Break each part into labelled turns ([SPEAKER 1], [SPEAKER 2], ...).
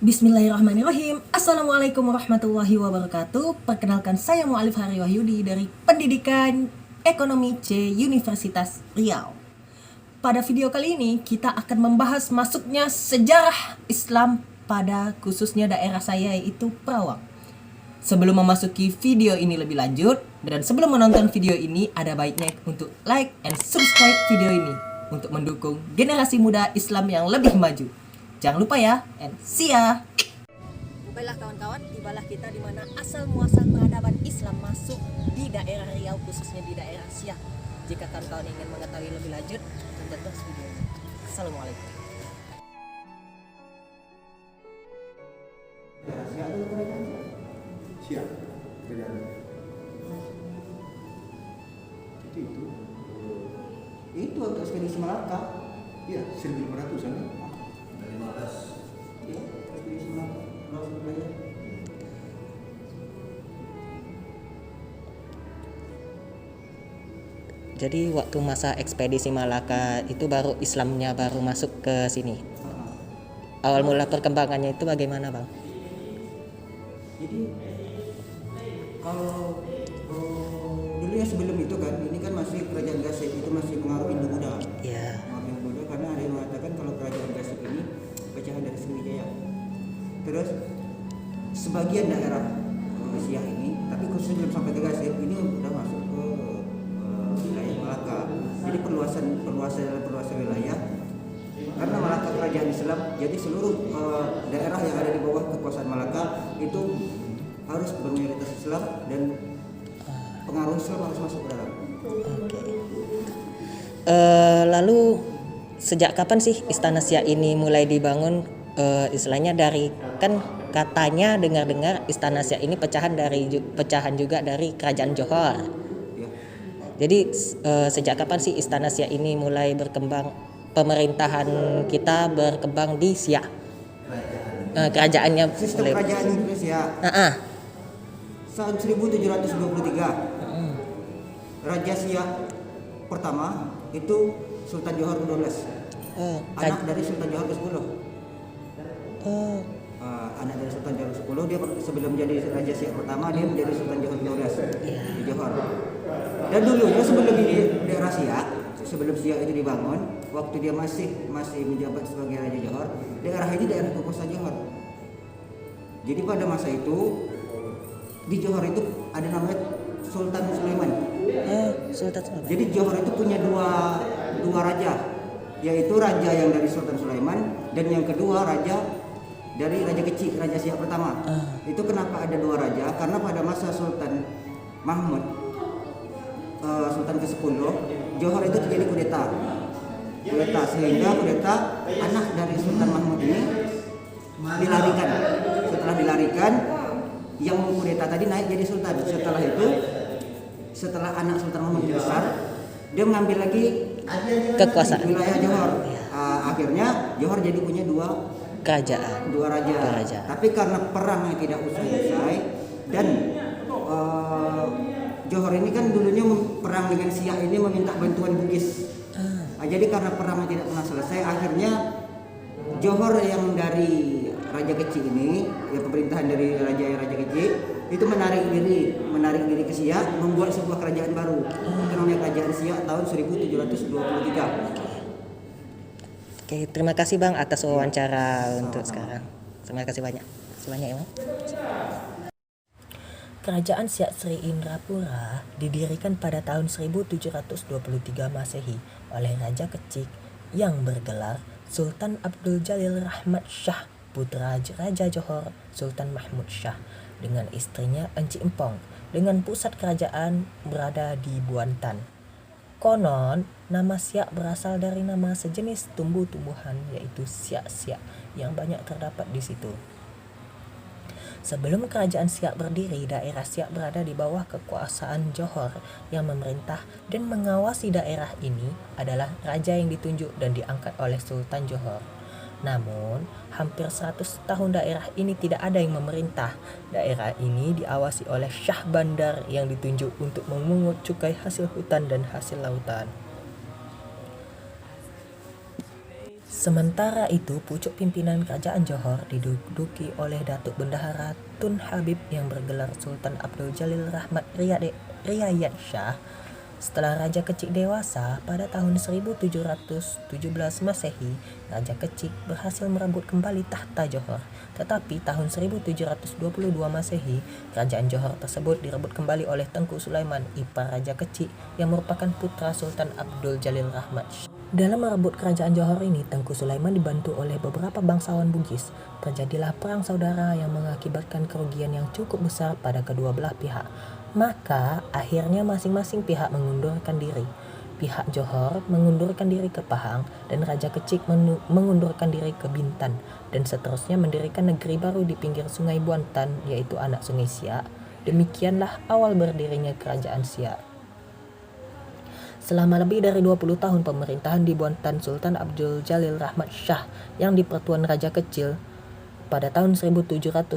[SPEAKER 1] Bismillahirrahmanirrahim. Assalamualaikum warahmatullahi wabarakatuh. Perkenalkan, saya Mu'alif Hari Wahyudi dari Pendidikan Ekonomi C Universitas Riau. Pada video kali ini kita akan membahas masuknya sejarah Islam pada khususnya daerah saya, yaitu Perawang. Sebelum memasuki video ini lebih lanjut dan sebelum menonton video ini, ada baiknya untuk like and subscribe video ini untuk mendukung generasi muda Islam yang lebih maju. Jangan lupa ya, and see ya. Baiklah kawan-kawan, tibalah kita di mana asal muasal peradaban Islam masuk di daerah Riau, khususnya di daerah Siak. Jika kawan-kawan ingin mengetahui lebih lanjut, tonton terus video ini. Assalamualaikum.
[SPEAKER 2] Siap, kerjaan. Itu untuk ekspedisi Malaka. Iya, 1500-an kan? Dari 15. Iya, ekspedisi Malaka. Laut Belanda.
[SPEAKER 1] Jadi waktu masa ekspedisi Malaka itu baru Islamnya baru masuk ke sini. Awal mula perkembangannya itu bagaimana, Bang?
[SPEAKER 2] Jadi kalau dulu ya sebelum itu kan, ini kan masih kerajaan Gasib, itu masih pengaruh Hindu-Buddha.
[SPEAKER 1] Iya.
[SPEAKER 2] Pengaruh Hindu-Buddha, karena ada yang mengatakan kalau kerajaan Gasib ini pecahan dari Sriwijaya. Terus sebagian daerah Siak ini, tapi khusus belum sampai ke Gasib, ini udah masuk ke wilayah Malaka. Jadi perluasan wilayah, karena Malaka kerajaan Islam, jadi seluruh daerah yang ada di bawah kekuasaan Malaka itu harus bermayoritas Islam dan pengaruh Islam harus masuk ke dalam.
[SPEAKER 1] Oke. Lalu sejak kapan sih Istana Siak ini mulai dibangun? Istilahnya dari, kan katanya dengar-dengar Istana Siak ini pecahan juga dari Kerajaan Johor.
[SPEAKER 2] Ya.
[SPEAKER 1] Jadi sejak kapan sih Istana Siak ini mulai berkembang? Pemerintahan kita berkembang di Siak. Kerajaannya
[SPEAKER 2] Sistem kerajaan Indonesia tahun 1723. Raja Siak pertama itu Sultan Johor ke-12. Anak dari Sultan Johor ke-10. Anak dari Sultan Johor ke-10, dia sebelum jadi Raja Siak pertama dia menjadi Sultan Johor ke-12 di Johor. Dan dulunya sebelum ini daerah Siak, sebelum Siak itu dibangun, waktu dia masih menjabat sebagai Raja Johor, daerah ini daerah kekuasaan Johor. Jadi pada masa itu di Johor itu ada namanya Sultan Sulaiman.
[SPEAKER 1] Sultan Sulaiman.
[SPEAKER 2] Jadi Johor itu punya dua raja, yaitu raja yang dari Sultan Sulaiman dan yang kedua raja dari Raja Kecil, Raja Siak pertama. Itu kenapa ada dua raja? Karena pada masa Sultan Mahmud, Sultan ke-10, Johor itu terjadi kudeta, sehingga kudeta anak dari Sultan Mahmud ini dilarikan. Setelah dilarikan, yang mengkudeta tadi naik jadi sultan. Setelah itu, setelah anak Sultan Mahmud besar, dia mengambil lagi
[SPEAKER 1] Kekuasaan
[SPEAKER 2] wilayah Johor. Akhirnya Johor jadi punya dua raja. Tapi karena perangnya tidak usai-usai dan Johor ini kan dulunya perang dengan Siak ini meminta bantuan Bugis. Jadi karena perangnya tidak pernah selesai, akhirnya Johor yang dari Raja Kecil ini, ya pemerintahan dari Raja Kecil itu menarik diri ke Siak, membuat sebuah kerajaan baru. Itu namanya Kerajaan Siak tahun 1723.
[SPEAKER 1] Oke, terima kasih Bang atas wawancara untuk sekarang. Terima kasih banyak. Sebanyak ya, Bang. Kerajaan Siak Sri Indrapura didirikan pada tahun 1723 Masehi oleh Raja Kecik yang bergelar Sultan Abdul Jalil Rahmat Shah, putra Raja Johor Sultan Mahmud Shah, dengan istrinya Enci Empong, dengan pusat kerajaan berada di Buantan. Konon, nama Siak berasal dari nama sejenis tumbuh-tumbuhan, yaitu siak-siak yang banyak terdapat di situ. Sebelum kerajaan Siak berdiri, daerah Siak berada di bawah kekuasaan Johor. Yang memerintah dan mengawasi daerah ini adalah raja yang ditunjuk dan diangkat oleh Sultan Johor. Namun, hampir 100 tahun daerah ini tidak ada yang memerintah. Daerah ini diawasi oleh Syah Bandar yang ditunjuk untuk memungut cukai hasil hutan dan hasil lautan. Sementara itu, pucuk pimpinan kerajaan Johor diduduki oleh Datuk Bendahara Tun Habib yang bergelar Sultan Abdul Jalil Rahmat Riayat Shah. Setelah Raja Kecik dewasa pada tahun 1717 Masehi, Raja Kecik berhasil merebut kembali tahta Johor. Tetapi tahun 1722 Masehi, kerajaan Johor tersebut direbut kembali oleh Tengku Sulaiman, ipar Raja Kecik yang merupakan putra Sultan Abdul Jalil Rahmat Shah. Dalam merebut kerajaan Johor ini, Tengku Sulaiman dibantu oleh beberapa bangsawan Bugis. Terjadilah perang saudara yang mengakibatkan kerugian yang cukup besar pada kedua belah pihak. Maka akhirnya masing-masing pihak mengundurkan diri. Pihak Johor mengundurkan diri ke Pahang dan Raja Kecik mengundurkan diri ke Bintan, dan seterusnya mendirikan negeri baru di pinggir Sungai Buantan, yaitu anak Sungai Siak. Demikianlah awal berdirinya kerajaan Siak. Selama lebih dari 20 tahun pemerintahan di Buantan, Sultan Abdul Jalil Rahmat Shah yang dipertuan Raja Kecil pada tahun 1723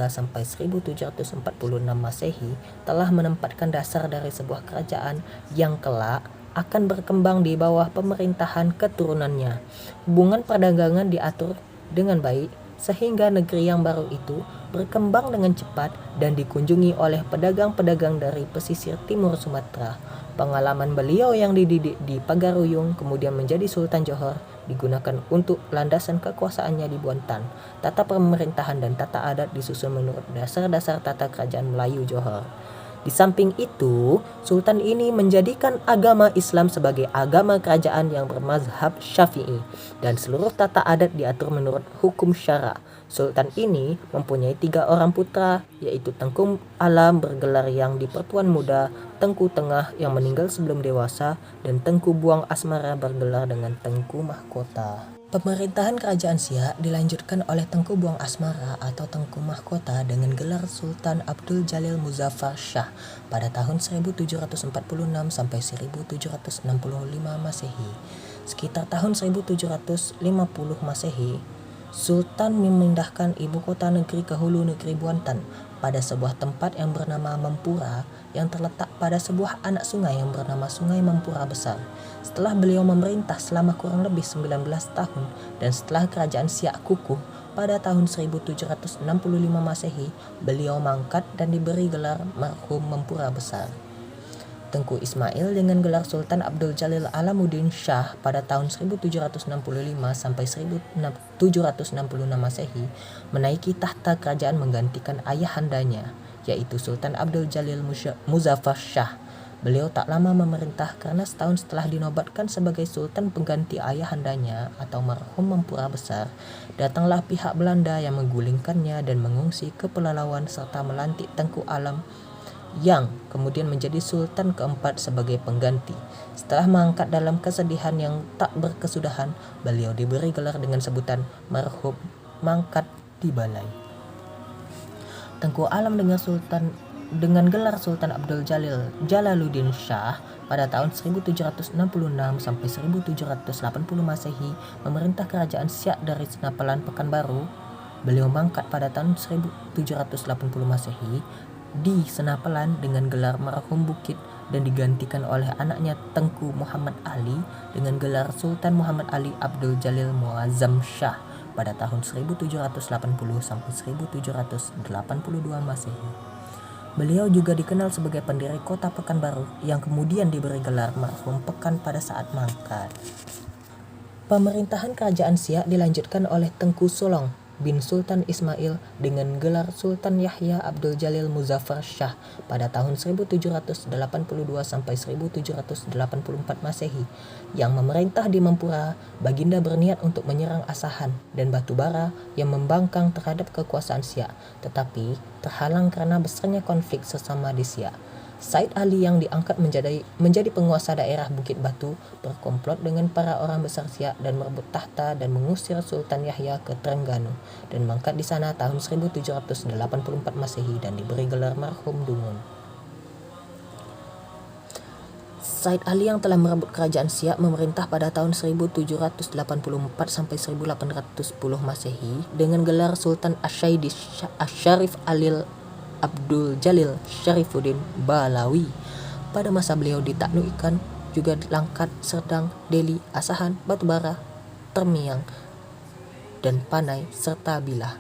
[SPEAKER 1] sampai 1746 Masehi telah menempatkan dasar dari sebuah kerajaan yang kelak akan berkembang di bawah pemerintahan keturunannya. Hubungan perdagangan diatur dengan baik sehingga negeri yang baru itu berkembang dengan cepat dan dikunjungi oleh pedagang-pedagang dari pesisir timur Sumatera. Pengalaman beliau yang dididik di Pagaruyung kemudian menjadi Sultan Johor digunakan untuk landasan kekuasaannya di Buantan. Tata pemerintahan dan tata adat disusun menurut dasar-dasar tata kerajaan Melayu Johor. Di samping itu, Sultan ini menjadikan agama Islam sebagai agama kerajaan yang bermazhab Syafi'i dan seluruh tata adat diatur menurut hukum syara. Sultan ini mempunyai 3 orang putra, yaitu Tengku Alam bergelar yang dipertuan muda, Tengku Tengah yang meninggal sebelum dewasa, dan Tengku Buang Asmara bergelar dengan Tengku Mahkota. Pemerintahan kerajaan Siak dilanjutkan oleh Tengku Buang Asmara atau Tengku Mahkota dengan gelar Sultan Abdul Jalil Muzaffar Shah pada tahun 1746 sampai 1765 Masehi. Sekitar tahun 1750 Masehi, Sultan memindahkan ibu kota negeri ke hulu negeri Buantan pada sebuah tempat yang bernama Mempura yang terletak pada sebuah anak sungai yang bernama Sungai Mempura Besar. Setelah beliau memerintah selama kurang lebih 19 tahun dan setelah kerajaan Siak kukuh pada tahun 1765 Masehi, beliau mangkat dan diberi gelar Marhum Mempura Besar. Tengku Ismail dengan gelar Sultan Abdul Jalil Alamuddin Shah pada tahun 1765 sampai 1766 Masehi menaiki tahta kerajaan menggantikan ayahandanya, yaitu Sultan Abdul Jalil Muzaffar Shah. Beliau tak lama memerintah karena setahun setelah dinobatkan sebagai Sultan pengganti ayahandanya atau Marhum Mempura Besar, datanglah pihak Belanda yang menggulingkannya dan mengungsi ke Pelalawan serta melantik Tengku Alam yang kemudian menjadi Sultan keempat sebagai pengganti. Setelah mangkat dalam kesedihan yang tak berkesudahan, beliau diberi gelar dengan sebutan Marhum Mangkat di Balai. Tengku Alam dengan gelar Sultan Abdul Jalaluddin Shah pada tahun 1766 sampai 1780 Masehi memerintah kerajaan Siak dari Senapelan Pekanbaru. Beliau mangkat pada tahun 1780 Masehi di Senapelan dengan gelar Marhum Bukit dan digantikan oleh anaknya Tengku Muhammad Ali dengan gelar Sultan Muhammad Ali Abdul Jalil Muazzam Shah pada tahun 1780 sampai 1782 Masehi. Beliau juga dikenal sebagai pendiri kota Pekanbaru yang kemudian diberi gelar Marhum Pekan pada saat mangkat. Pemerintahan kerajaan Siak dilanjutkan oleh Tengku Solong bin Sultan Ismail dengan gelar Sultan Yahya Abdul Jalil Muzaffar Shah pada tahun 1782 sampai 1784 Masehi yang memerintah di Mempura. Baginda berniat untuk menyerang Asahan dan Batubara yang membangkang terhadap kekuasaan Siak, tetapi terhalang karena besarnya konflik sesama di Siak. Said Ali yang diangkat menjadi penguasa daerah Bukit Batu berkomplot dengan para orang besar Siak dan merebut tahta dan mengusir Sultan Yahya ke Terengganu dan mangkat di sana tahun 1784 Masehi dan diberi gelar Marhum Dungun. Said Ali yang telah merebut kerajaan Siak memerintah pada tahun 1784 sampai 1810 Masehi dengan gelar Sultan Asyaidi Asyarif Alil Abdul Jalil Syarifuddin Balawi. Pada masa beliau ditaklukkan juga Langkat, Serdang, Deli, Asahan, Batubara, Termiang, dan Panai, serta Bilah.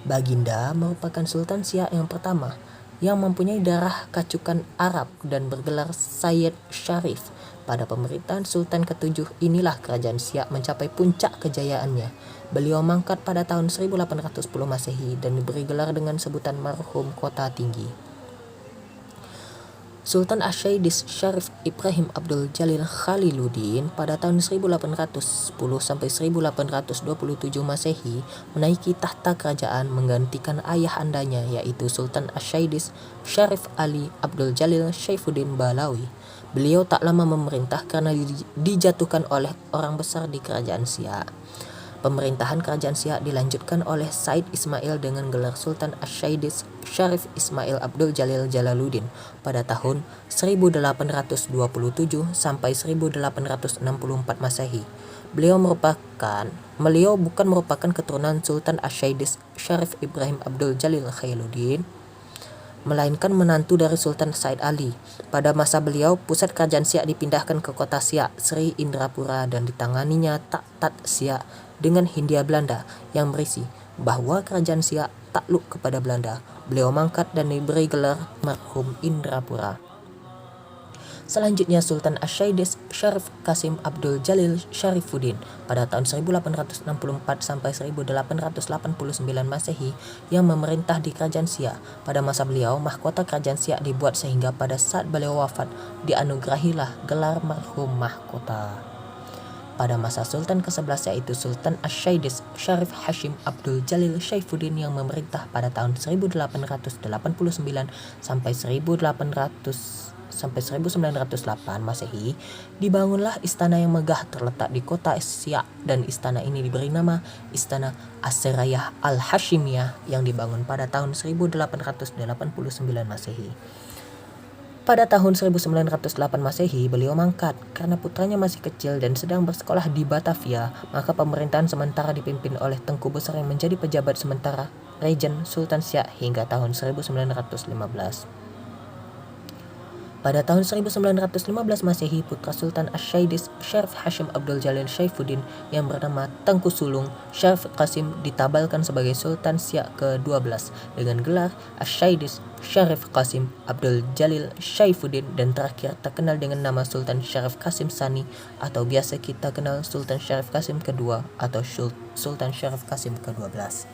[SPEAKER 1] Baginda merupakan Sultan Siak yang pertama yang mempunyai darah kacukan Arab dan bergelar Sayyid Syarif. Pada pemerintahan Sultan ke-7 inilah kerajaan Siak mencapai puncak kejayaannya. Beliau mangkat pada tahun 1810 Masehi dan diberi gelar dengan sebutan marhum kota tinggi. Sultan Asyaidis Syarif Ibrahim Abdul Jalil Khaliluddin pada tahun 1810 sampai 1827 Masehi menaiki tahta kerajaan menggantikan ayah andanya yaitu Sultan Asyaidis Syarif Ali Abdul Jalil Syaifuddin Balawi. Beliau tak lama memerintah karena dijatuhkan oleh orang besar di kerajaan Siak. Pemerintahan kerajaan Siak dilanjutkan oleh Said Ismail dengan gelar Sultan Asyaidis Syarif Ismail Abdul Jalil Jalaluddin pada tahun 1827 sampai 1864 Masehi. Beliau bukan merupakan keturunan Sultan Asyaidis Syarif Ibrahim Abdul Jalil Khairuddin, melainkan menantu dari Sultan Said Ali. Pada masa beliau, pusat kerajaan Siak dipindahkan ke kota Siak, Sri Indrapura, dan ditanganinya Taktat Siak dengan Hindia Belanda yang berisi bahwa kerajaan Siak takluk kepada Belanda. Beliau mangkat dan diberi gelar marhum Indrapura. Selanjutnya Sultan Asyaidis Syarif Qasim Abdul Jalil Syarifuddin pada tahun 1864 sampai 1889 Masehi yang memerintah di kerajaan Siak. Pada masa beliau, mahkota kerajaan Siak dibuat sehingga pada saat beliau wafat dianugerahilah gelar marhum mahkota. Pada masa Sultan ke-11 yaitu Sultan Asyaidis Syarif Hashim Abdul Jalil Syaifuddin yang memerintah pada tahun 1889 sampai 1908 Masehi, dibangunlah istana yang megah terletak di kota Siak, dan istana ini diberi nama Istana As-Serayah Al-Hashimiyah yang dibangun pada tahun 1889 Masehi. Pada tahun 1908 Masehi, beliau mangkat karena putranya masih kecil dan sedang bersekolah di Batavia, maka pemerintahan sementara dipimpin oleh Tengku Besar yang menjadi pejabat sementara Regen Sultan Siak hingga tahun 1915. Pada tahun 1915 Masehi, putra Sultan Asyaidis Syarif Hashim Abdul Jalil Syaifuddin yang bernama Tengku Sulung Syarif Qasim ditabalkan sebagai Sultan Siak ke-12 dengan gelar Asyaidis Syarif Qasim Abdul Jalil Syaifuddin, dan terakhir terkenal dengan nama Sultan Syarif Qasim Sani atau biasa kita kenal Sultan Syarif Qasim kedua atau Sultan Syarif Qasim ke-12.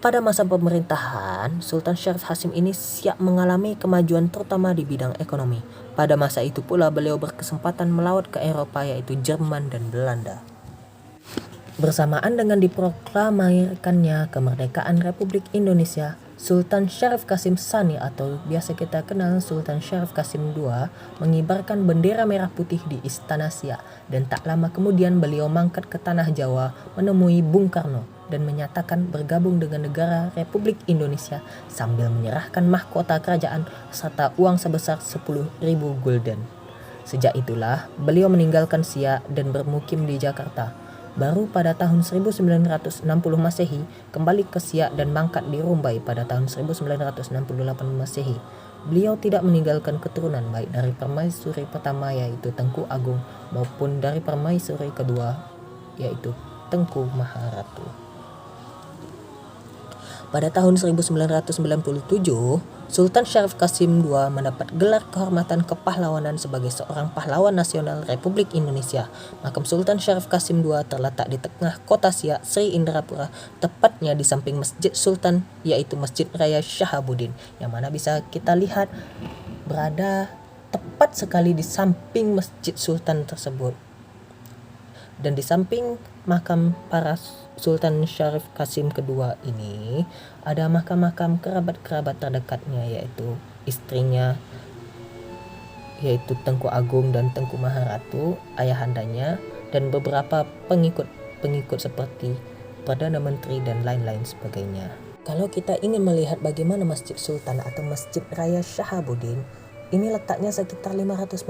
[SPEAKER 1] Pada masa pemerintahan Sultan Syarif Qasim ini Siak mengalami kemajuan terutama di bidang ekonomi. Pada masa itu pula beliau berkesempatan melawat ke Eropa yaitu Jerman dan Belanda. Bersamaan dengan diproklamirkannya kemerdekaan Republik Indonesia, Sultan Syarif Qasim Sani atau biasa kita kenal Sultan Syarif Qasim II mengibarkan bendera merah putih di Istana Siak, dan tak lama kemudian beliau mangkat ke Tanah Jawa menemui Bung Karno dan menyatakan bergabung dengan negara Republik Indonesia sambil menyerahkan mahkota kerajaan serta uang sebesar 10.000 gulden. Sejak itulah beliau meninggalkan Siak dan bermukim di Jakarta. Baru pada tahun 1960 Masehi kembali ke Siak dan mangkat di Rumbai pada tahun 1968 Masehi. Beliau tidak meninggalkan keturunan baik dari permaisuri pertama yaitu Tengku Agung maupun dari permaisuri kedua yaitu Tengku Maharatu. Pada tahun 1997, Sultan Syarif Qasim II mendapat gelar kehormatan kepahlawanan sebagai seorang pahlawan nasional Republik Indonesia. Makam Sultan Syarif Qasim II terletak di tengah kota Siak, Sri Indrapura, tepatnya di samping Masjid Sultan, yaitu Masjid Raya Shahabuddin, yang mana bisa kita lihat berada tepat sekali di samping Masjid Sultan tersebut. Dan di samping makam para Sultan Syarif Qasim kedua ini ada makam-makam kerabat-kerabat terdekatnya yaitu istrinya yaitu Tengku Agung dan Tengku Maharatu, ayahandanya, dan beberapa pengikut seperti Perdana Menteri dan lain-lain sebagainya. Kalau kita ingin melihat bagaimana Masjid Sultan atau Masjid Raya Shahabuddin, ini letaknya sekitar 500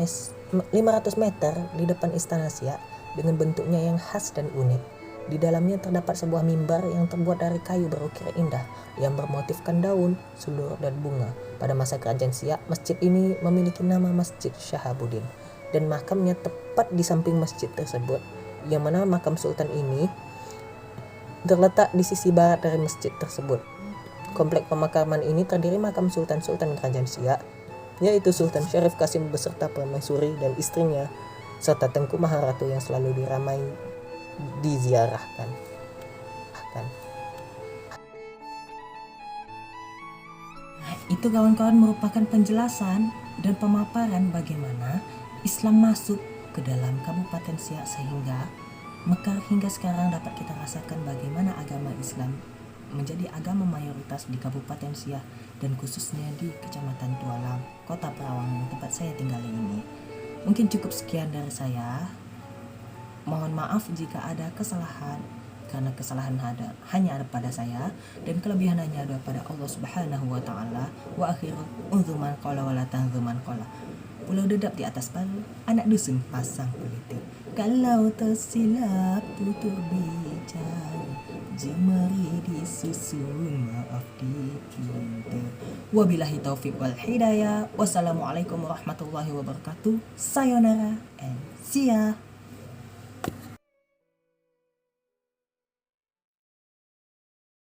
[SPEAKER 1] meter di depan Istana Siak dengan bentuknya yang khas dan unik. Di dalamnya terdapat sebuah mimbar yang terbuat dari kayu berukir indah yang bermotifkan daun, sulur, dan bunga. Pada masa kerajaan Siak, masjid ini memiliki nama Masjid Shahabuddin dan makamnya tepat di samping masjid tersebut. yang mana makam sultan ini terletak di sisi barat dari masjid tersebut. Komplek pemakaman ini terdiri makam sultan-sultan kerajaan Siak, yaitu Sultan Syarif Kasim beserta permaisuri dan istrinya, serta Tengku Maharatu yang selalu diramai diziarahkan. Itu kawan-kawan merupakan penjelasan dan pemaparan bagaimana Islam masuk ke dalam Kabupaten Siak sehingga mekar hingga sekarang dapat kita rasakan bagaimana agama Islam menjadi agama mayoritas di Kabupaten Siak dan khususnya di Kecamatan Tualam, Kota Perawang tempat saya tinggal ini. Mungkin cukup sekian dari saya. Mohon maaf jika ada kesalahan, karena kesalahan hanya ada pada saya dan kelebihan hanya ada pada Allah Subhanahu wa taala. Wa akhiru unzuman qala wala tanzuman qala. Pulau Dedap di atas palu, anak dusun pasang politik. Kalau tersilap tutur bicara, jemari disusun maaf dipinta. Wabillahi taufiq wal hidayah. Wassalamualaikum warahmatullahi wabarakatuh. Sayonara and see ya.